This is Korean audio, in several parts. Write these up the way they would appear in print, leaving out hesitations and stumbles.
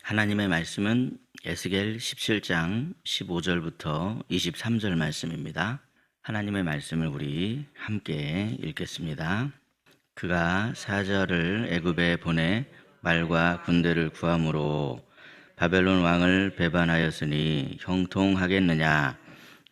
하나님의 말씀은 에스겔 17장 15절부터 23절 말씀입니다. 하나님의 말씀을 우리 함께 읽겠습니다. 그가 사자를 애굽에 보내 말과 군대를 구함으로 바벨론 왕을 배반하였으니 형통하겠느냐?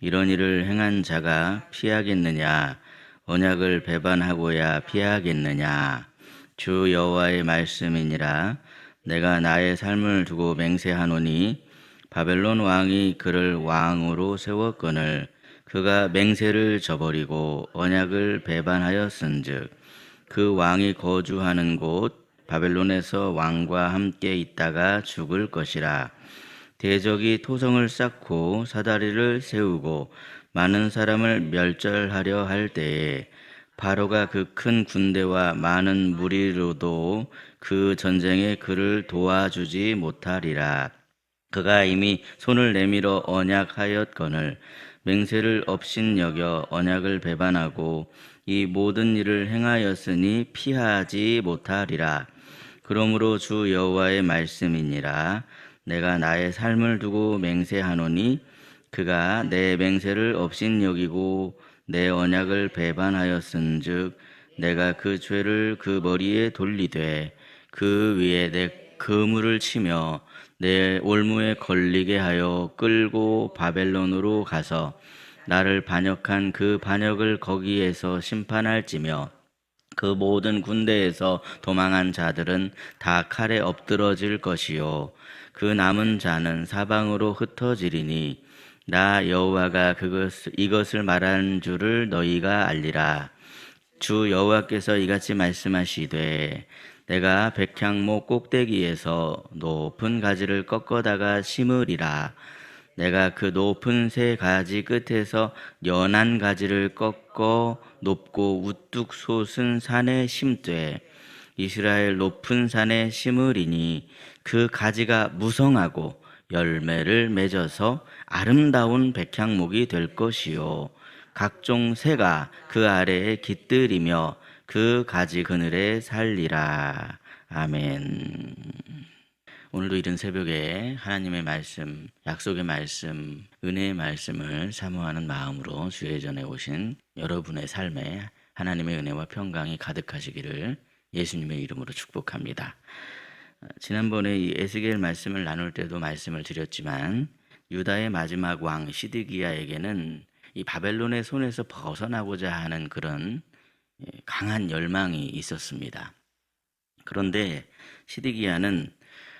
이런 일을 행한 자가 피하겠느냐? 언약을 배반하고야 피하겠느냐? 주 여호와의 말씀이니라. 내가 나의 삶을 두고 맹세하노니 바벨론 왕이 그를 왕으로 세웠거늘 그가 맹세를 저버리고 언약을 배반하였은즉 그 왕이 거주하는 곳 바벨론에서 왕과 함께 있다가 죽을 것이라. 대적이 토성을 쌓고 사다리를 세우고 많은 사람을 멸절하려 할 때에 바로가 그 큰 군대와 많은 무리로도 그 전쟁에 그를 도와주지 못하리라. 그가 이미 손을 내밀어 언약하였거늘 맹세를 업신여겨 언약을 배반하고 이 모든 일을 행하였으니 피하지 못하리라. 그러므로 주 여호와의 말씀이니라. 내가 나의 삶을 두고 맹세하노니 그가 내 맹세를 업신여기고 내 언약을 배반하였은즉 내가 그 죄를 그 머리에 돌리되 그 위에 내 그물을 치며 내 올무에 걸리게 하여 끌고 바벨론으로 가서 나를 반역한 그 반역을 거기에서 심판할지며 그 모든 군대에서 도망한 자들은 다 칼에 엎드러질 것이요 그 남은 자는 사방으로 흩어지리니 나 여호와가 이것을 말한 줄을 너희가 알리라. 주 여호와께서 이같이 말씀하시되 내가 백향목 꼭대기에서 높은 가지를 꺾어다가 심으리라. 내가 그 높은 새 가지 끝에서 연한 가지를 꺾어 높고 우뚝 솟은 산에 심되 이스라엘 높은 산에 심으리니 그 가지가 무성하고 열매를 맺어서 아름다운 백향목이 될 것이요 각종 새가 그 아래에 깃들이며 그 가지 그늘에 살리라. 아멘. 오늘도 이른 새벽에 하나님의 말씀, 약속의 말씀, 은혜의 말씀을 사모하는 마음으로 주의 전에 오신 여러분의 삶에 하나님의 은혜와 평강이 가득하시기를 예수님의 이름으로 축복합니다. 지난번에 이 에스겔 말씀을 나눌 때도 말씀을 드렸지만 유다의 마지막 왕 시드기야에게는 이 바벨론의 손에서 벗어나고자 하는 그런 강한 열망이 있었습니다. 그런데 시드기야는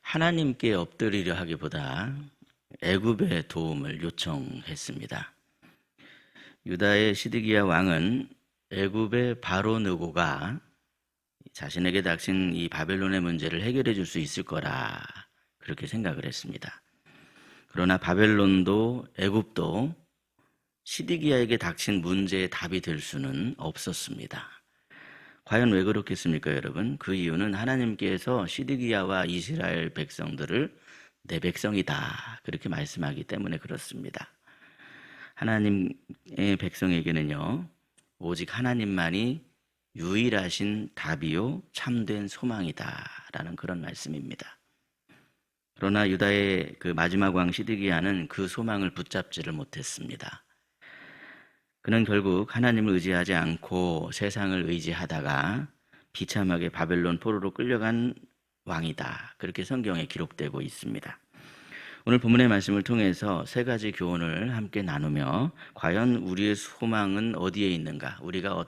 하나님께 엎드리려 하기보다 애굽의 도움을 요청했습니다. 유다의 시드기야 왕은 애굽의 바로 느고가 자신에게 닥친 이 바벨론의 문제를 해결해 줄 수 있을 거라 그렇게 생각을 했습니다. 그러나 바벨론도 애굽도 시드기야에게 닥친 문제의 답이 될 수는 없었습니다. 과연 왜 그렇겠습니까, 여러분? 그 이유는 하나님께서 시드기야와 이스라엘 백성들을 내 백성이다 그렇게 말씀하기 때문에 그렇습니다. 하나님의 백성에게는요 오직 하나님만이 유일하신 답이요 참된 소망이다라는 그런 말씀입니다. 그러나 유다의 그 마지막 왕 시드기야는 그 소망을 붙잡지를 못했습니다. 그는 결국 하나님을 의지하지 않고 세상을 의지하다가 비참하게 바벨론 포로로 끌려간 왕이다. 그렇게 성경에 기록되고 있습니다. 오늘 본문의 말씀을 통해서 세 가지 교훈을 함께 나누며 과연 우리의 소망은 어디에 있는가? 우리가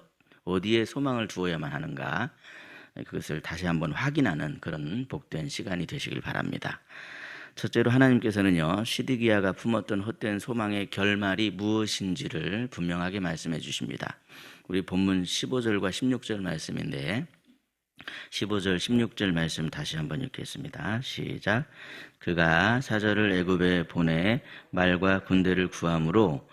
어디에 소망을 두어야만 하는가? 그것을 다시 한번 확인하는 그런 복된 시간이 되시길 바랍니다. 첫째로 하나님께서는요 시드기야가 품었던 헛된 소망의 결말이 무엇인지를 분명하게 말씀해 주십니다. 우리 본문 15절과 16절 말씀인데 15절 16절 말씀 다시 한번 읽겠습니다. 시작. 그가 사자를 애굽에 보내 말과 군대를 구함으로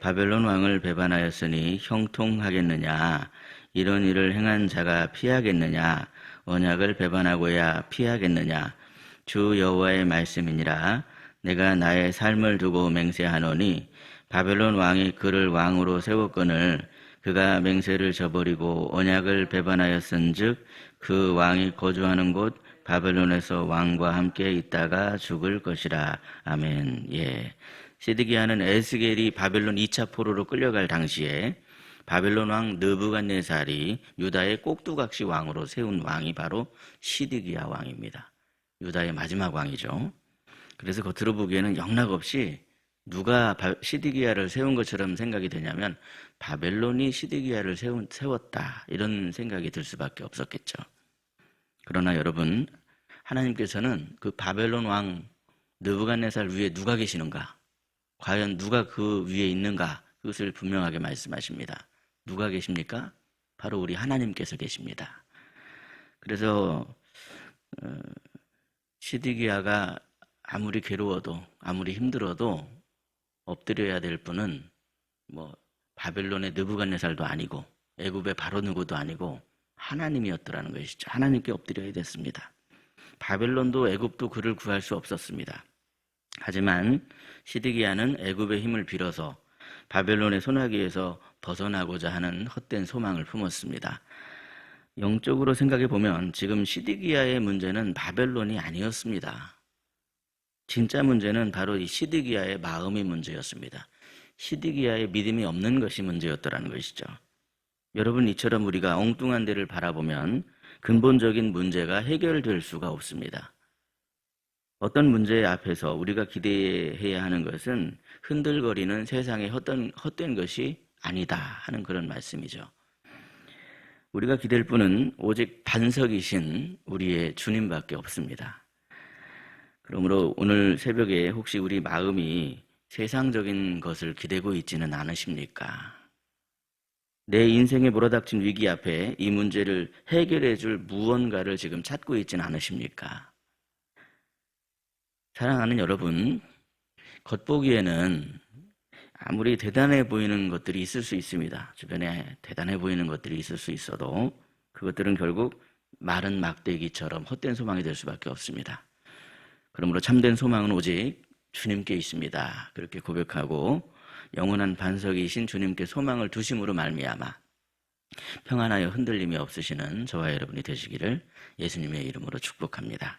바벨론 왕을 배반하였으니 형통하겠느냐? 이런 일을 행한 자가 피하겠느냐? 언약을 배반하고야 피하겠느냐? 주 여호와의 말씀이니라. 내가 나의 삶을 두고 맹세하노니 바벨론 왕이 그를 왕으로 세웠거늘 그가 맹세를 저버리고 언약을 배반하였은즉 그 왕이 거주하는 곳 바벨론에서 왕과 함께 있다가 죽을 것이라. 아멘. 예. 시드기야는 에스겔이 바벨론 2차 포로로 끌려갈 당시에 바벨론 왕 느부갓네살이 유다의 꼭두각시 왕으로 세운 왕이 바로 시드기야 왕입니다. 유다의 마지막 왕이죠. 그래서 겉으로 보기에는 영락없이 누가 시드기야를 세운 것처럼 생각이 되냐면 바벨론이 시드기야를 세웠다, 이런 생각이 들 수밖에 없었겠죠. 그러나 여러분, 하나님께서는 그 바벨론 왕 느부갓네살 위에 누가 계시는가, 과연 누가 그 위에 있는가, 그것을 분명하게 말씀하십니다. 누가 계십니까? 바로 우리 하나님께서 계십니다. 그래서 시드기야가 아무리 괴로워도 아무리 힘들어도 엎드려야 될 분은 바벨론의 느부갓네살도 아니고 애굽의 바로 누구도 아니고 하나님이었더라는 것이죠. 하나님께 엎드려야 됐습니다. 바벨론도 애굽도 그를 구할 수 없었습니다. 하지만 시드기야는 애굽의 힘을 빌어서 바벨론의 손아귀에서 벗어나고자 하는 헛된 소망을 품었습니다. 영적으로 생각해 보면 지금 시드기야의 문제는 바벨론이 아니었습니다. 진짜 문제는 바로 이 시드기야의 마음이 문제였습니다. 시드기야의 믿음이 없는 것이 문제였더라는 것이죠. 여러분, 이처럼 우리가 엉뚱한 데를 바라보면 근본적인 문제가 해결될 수가 없습니다. 어떤 문제 앞에서 우리가 기대해야 하는 것은 흔들거리는 세상의 헛된 것이 아니다 하는 그런 말씀이죠. 우리가 기댈 분은 오직 반석이신 우리의 주님밖에 없습니다. 그러므로 오늘 새벽에 혹시 우리 마음이 세상적인 것을 기대고 있지는 않으십니까? 내 인생에 몰아닥친 위기 앞에 이 문제를 해결해 줄 무언가를 지금 찾고 있지는 않으십니까? 사랑하는 여러분, 겉보기에는 아무리 대단해 보이는 것들이 있을 수 있습니다. 주변에 대단해 보이는 것들이 있을 수 있어도 그것들은 결국 마른 막대기처럼 헛된 소망이 될 수밖에 없습니다. 그러므로 참된 소망은 오직 주님께 있습니다. 그렇게 고백하고 영원한 반석이신 주님께 소망을 두심으로 말미암아 평안하여 흔들림이 없으시는 저와 여러분이 되시기를 예수님의 이름으로 축복합니다.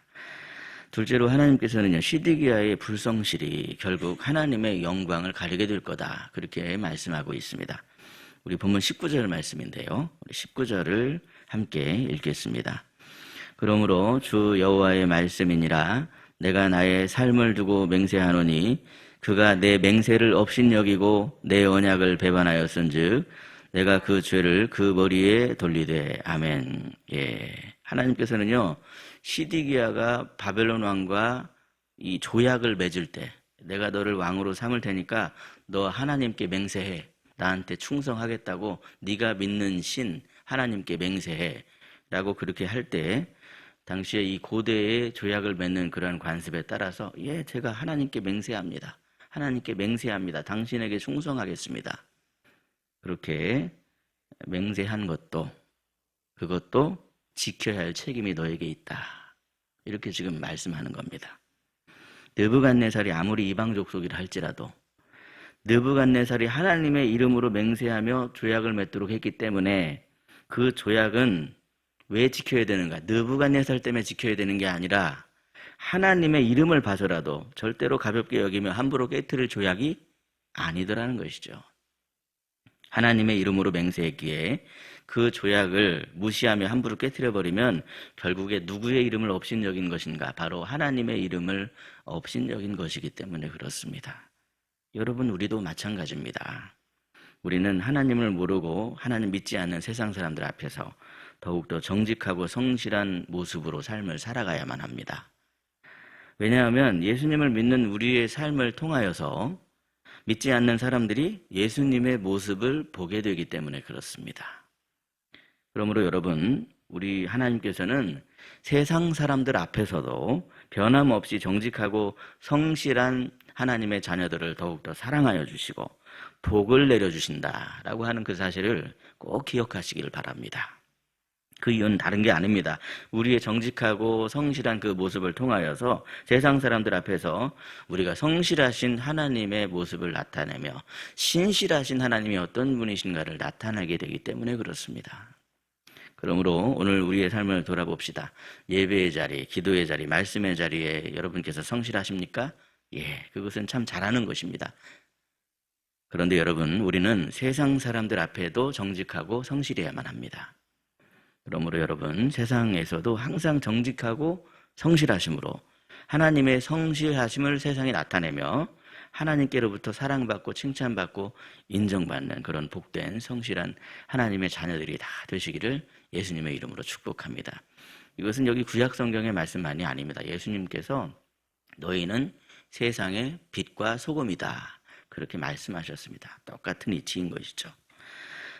둘째로 하나님께서는요, 시드기야의 불성실이 결국 하나님의 영광을 가리게 될 거다, 그렇게 말씀하고 있습니다. 우리 본문 19절 말씀인데요, 우리 19절을 함께 읽겠습니다. 그러므로 주 여호와의 말씀이니라. 내가 나의 삶을 두고 맹세하노니 그가 내 맹세를 업신여기고 내 언약을 배반하였은즉 내가 그 죄를 그 머리에 돌리되. 아멘. 예. 하나님께서는요, 시드기야가 바벨론 왕과 이 조약을 맺을 때 내가 너를 왕으로 삼을 테니까 너 하나님께 맹세해, 나한테 충성하겠다고 네가 믿는 신 하나님께 맹세해 라고 그렇게 할 때 당시에 이 고대의 조약을 맺는 그러한 관습에 따라서 제가 하나님께 맹세합니다. 하나님께 맹세합니다. 당신에게 충성하겠습니다. 그렇게 맹세한 그것도 지켜야 할 책임이 너에게 있다. 이렇게 지금 말씀하는 겁니다. 느부갓네살이 아무리 이방 족속이라 할지라도 느부갓네살이 하나님의 이름으로 맹세하며 조약을 맺도록 했기 때문에 그 조약은 왜 지켜야 되는가? 느부갓네살 때문에 지켜야 되는 게 아니라 하나님의 이름을 봐서라도 절대로 가볍게 여기며 함부로 깨트릴 조약이 아니더라는 것이죠. 하나님의 이름으로 맹세했기에 그 조약을 무시하며 함부로 깨트려버리면 결국에 누구의 이름을 업신여긴 것인가? 바로 하나님의 이름을 업신여긴 것이기 때문에 그렇습니다. 여러분, 우리도 마찬가지입니다. 우리는 하나님을 모르고 하나님 믿지 않는 세상 사람들 앞에서 더욱더 정직하고 성실한 모습으로 삶을 살아가야만 합니다. 왜냐하면 예수님을 믿는 우리의 삶을 통하여서 믿지 않는 사람들이 예수님의 모습을 보게 되기 때문에 그렇습니다. 그러므로 여러분, 우리 하나님께서는 세상 사람들 앞에서도 변함없이 정직하고 성실한 하나님의 자녀들을 더욱더 사랑하여 주시고 복을 내려주신다라고 하는 그 사실을 꼭 기억하시길 바랍니다. 그 이유는 다른 게 아닙니다. 우리의 정직하고 성실한 그 모습을 통하여서 세상 사람들 앞에서 우리가 성실하신 하나님의 모습을 나타내며 신실하신 하나님이 어떤 분이신가를 나타내게 되기 때문에 그렇습니다. 그러므로 오늘 우리의 삶을 돌아봅시다. 예배의 자리, 기도의 자리, 말씀의 자리에 여러분께서 성실하십니까? 예, 그것은 참 잘하는 것입니다. 그런데 여러분, 우리는 세상 사람들 앞에도 정직하고 성실해야만 합니다. 그러므로 여러분, 세상에서도 항상 정직하고 성실하심으로 하나님의 성실하심을 세상에 나타내며 하나님께로부터 사랑받고 칭찬받고 인정받는 그런 복된 성실한 하나님의 자녀들이 다 되시기를 예수님의 이름으로 축복합니다. 이것은 여기 구약 성경의 말씀만이 아닙니다. 예수님께서 너희는 세상의 빛과 소금이다, 그렇게 말씀하셨습니다. 똑같은 이치인 것이죠.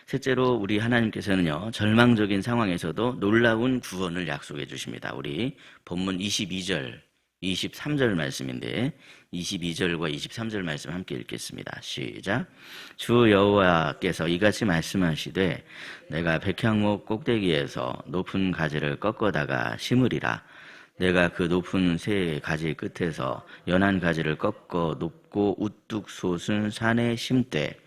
셋째로 우리 하나님께서는요, 절망적인 상황에서도 놀라운 구원을 약속해 주십니다. 우리 본문 22절, 23절 말씀인데 22절과 23절 말씀 함께 읽겠습니다. 시작. 주 여호와께서 이같이 말씀하시되 내가 백향목 꼭대기에서 높은 가지를 꺾어다가 심으리라. 내가 그 높은 새 가지 끝에서 연한 가지를 꺾어 높고 우뚝 솟은 산에 심되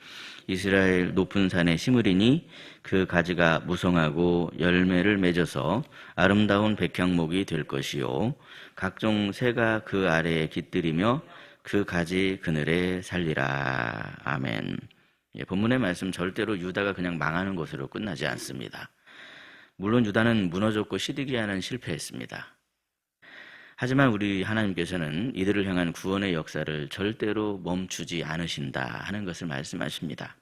이스라엘 높은 산에 심으리니 그 가지가 무성하고 열매를 맺어서 아름다운 백향목이 될 것이요 각종 새가 그 아래에 깃들이며 그 가지 그늘에 살리라. 아멘. 예, 본문의 말씀 절대로 유다가 그냥 망하는 것으로 끝나지 않습니다. 물론 유다는 무너졌고 시드기야는 실패했습니다. 하지만 우리 하나님께서는 이들을 향한 구원의 역사를 절대로 멈추지 않으신다 하는 것을 말씀하십니다.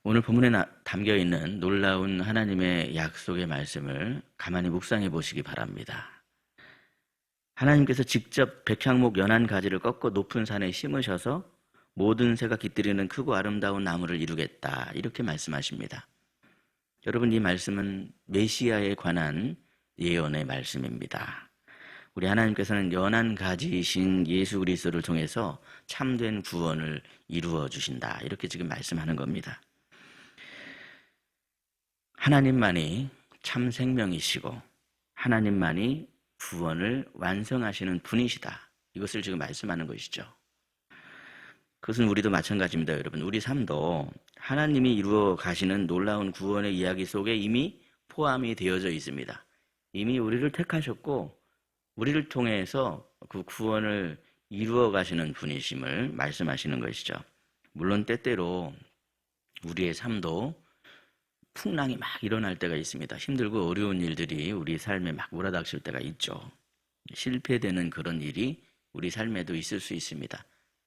오늘 본문에 담겨있는 놀라운 하나님의 약속의 말씀을 가만히 묵상해 보시기 바랍니다. 하나님께서 직접 백향목 연한 가지를 꺾어 높은 산에 심으셔서 모든 새가 깃들이는 크고 아름다운 나무를 이루겠다, 이렇게 말씀하십니다. 여러분, 이 말씀은 메시아에 관한 예언의 말씀입니다. 우리 하나님께서는 연한 가지이신 예수 그리스도를 통해서 참된 구원을 이루어 주신다, 이렇게 지금 말씀하는 겁니다. 하나님만이 참 생명이시고 하나님만이 구원을 완성하시는 분이시다, 이것을 지금 말씀하는 것이죠. 그것은 우리도 마찬가지입니다. 여러분, 우리 삶도 하나님이 이루어 가시는 놀라운 구원의 이야기 속에 이미 포함이 되어져 있습니다. 이미 우리를 택하셨고 우리를 통해서 그 구원을 이루어 가시는 분이심을 말씀하시는 것이죠. 물론 때때로 우리의 삶도 풍랑이 막 일어날 때가 있습니다. 힘들고 어려운 일들이 우리 삶에 막 몰아닥칠 때가 있죠. 실패되는 그런 일이 우리 삶에도 있을 수 있습니다.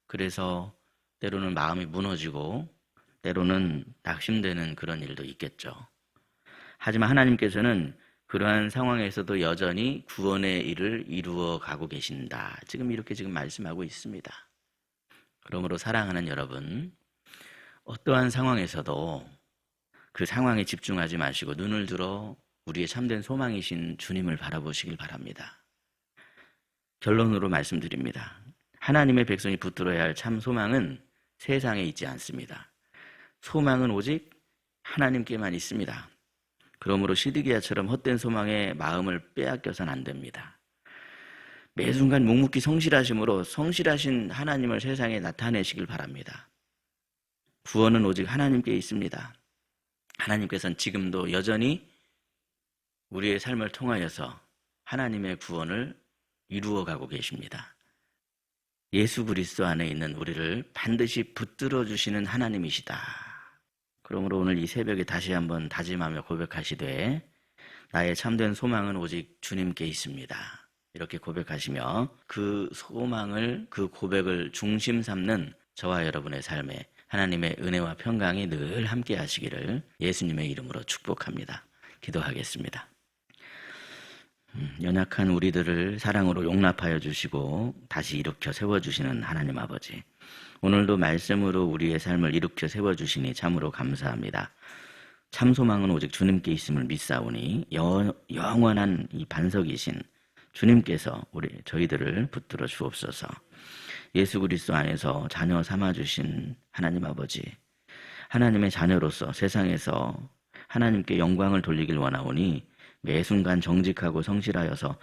그래서 때로는 마음이 무너지고 때로는 낙심되는 그런 일도 있겠죠. 하지만 하나님께서는 그러한 상황에서도 여전히 구원의 일을 이루어 가고 계신다, 지금 이렇게 말씀하고 있습니다. 그러므로 사랑하는 여러분, 어떠한 상황에서도 그 상황에 집중하지 마시고 눈을 들어 우리의 참된 소망이신 주님을 바라보시길 바랍니다. 결론으로 말씀드립니다. 하나님의 백성이 붙들어야 할 참 소망은 세상에 있지 않습니다. 소망은 오직 하나님께만 있습니다. 그러므로 시드기야처럼 헛된 소망에 마음을 빼앗겨서는 안 됩니다. 매 순간 묵묵히 성실하심으로 성실하신 하나님을 세상에 나타내시길 바랍니다. 구원은 오직 하나님께 있습니다. 하나님께서는 지금도 여전히 우리의 삶을 통하여서 하나님의 구원을 이루어가고 계십니다. 예수 그리스도 안에 있는 우리를 반드시 붙들어 주시는 하나님이시다. 그러므로 오늘 이 새벽에 다시 한번 다짐하며 고백하시되 나의 참된 소망은 오직 주님께 있습니다, 이렇게 고백하시며 그 소망을, 그 고백을 중심 삼는 저와 여러분의 삶에 하나님의 은혜와 평강이 늘 함께 하시기를 예수님의 이름으로 축복합니다. 기도하겠습니다. 연약한 우리들을 사랑으로 용납하여 주시고 다시 일으켜 세워주시는 하나님 아버지, 오늘도 말씀으로 우리의 삶을 일으켜 세워주시니 참으로 감사합니다. 참 소망은 오직 주님께 있음을 믿사오니 영원한 이 반석이신 주님께서 저희들을 붙들어 주옵소서. 예수 그리스도 안에서 자녀 삼아주신 하나님 아버지, 하나님의 자녀로서 세상에서 하나님께 영광을 돌리길 원하오니 매 순간 정직하고 성실하여서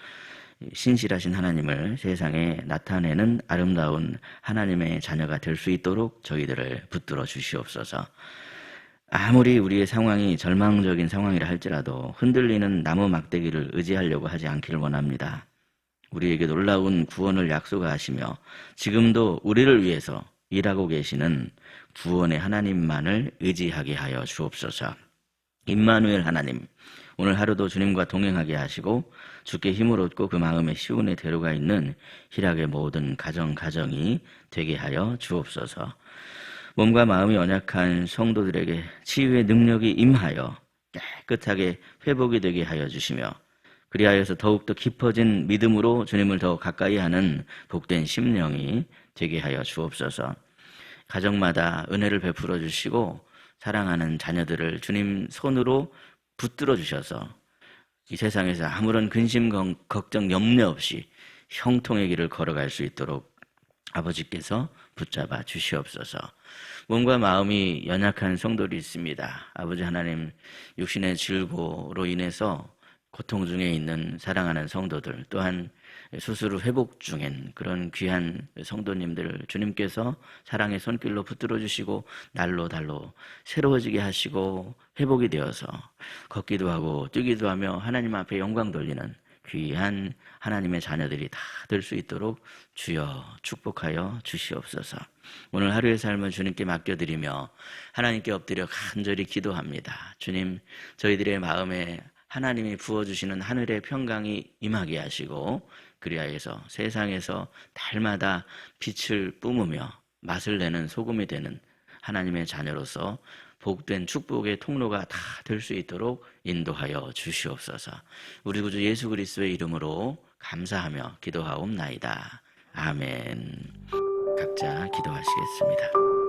신실하신 하나님을 세상에 나타내는 아름다운 하나님의 자녀가 될 수 있도록 저희들을 붙들어 주시옵소서. 아무리 우리의 상황이 절망적인 상황이라 할지라도 흔들리는 나무 막대기를 의지하려고 하지 않기를 원합니다. 우리에게 놀라운 구원을 약속하시며 지금도 우리를 위해서 일하고 계시는 구원의 하나님만을 의지하게 하여 주옵소서. 임마누엘 하나님, 오늘 하루도 주님과 동행하게 하시고 주께 힘을 얻고 그 마음의 시온에 데려가 있는 희락의 모든 가정이 되게 하여 주옵소서. 몸과 마음이 연약한 성도들에게 치유의 능력이 임하여 깨끗하게 회복이 되게 하여 주시며 그리하여서 더욱더 깊어진 믿음으로 주님을 더 가까이 하는 복된 심령이 되게 하여 주옵소서. 가정마다 은혜를 베풀어 주시고 사랑하는 자녀들을 주님 손으로 붙들어 주셔서 이 세상에서 아무런 근심, 걱정, 염려 없이 형통의 길을 걸어갈 수 있도록 아버지께서 붙잡아 주시옵소서. 몸과 마음이 연약한 성도들이 있습니다. 아버지 하나님, 육신의 질고로 인해서 고통 중에 있는 사랑하는 성도들, 또한 수술 후 회복 중인 그런 귀한 성도님들을 주님께서 사랑의 손길로 붙들어 주시고 날로 새로워지게 하시고 회복이 되어서 걷기도 하고 뛰기도 하며 하나님 앞에 영광 돌리는 귀한 하나님의 자녀들이 다 될 수 있도록 주여 축복하여 주시옵소서. 오늘 하루의 삶을 주님께 맡겨드리며 하나님께 엎드려 간절히 기도합니다. 주님, 저희들의 마음에 하나님이 부어주시는 하늘의 평강이 임하게 하시고 그리하여서 세상에서 달마다 빛을 뿜으며 맛을 내는 소금이 되는 하나님의 자녀로서 복된 축복의 통로가 다 될 수 있도록 인도하여 주시옵소서. 우리 구주 예수 그리스도의 이름으로 감사하며 기도하옵나이다. 아멘. 각자 기도하시겠습니다.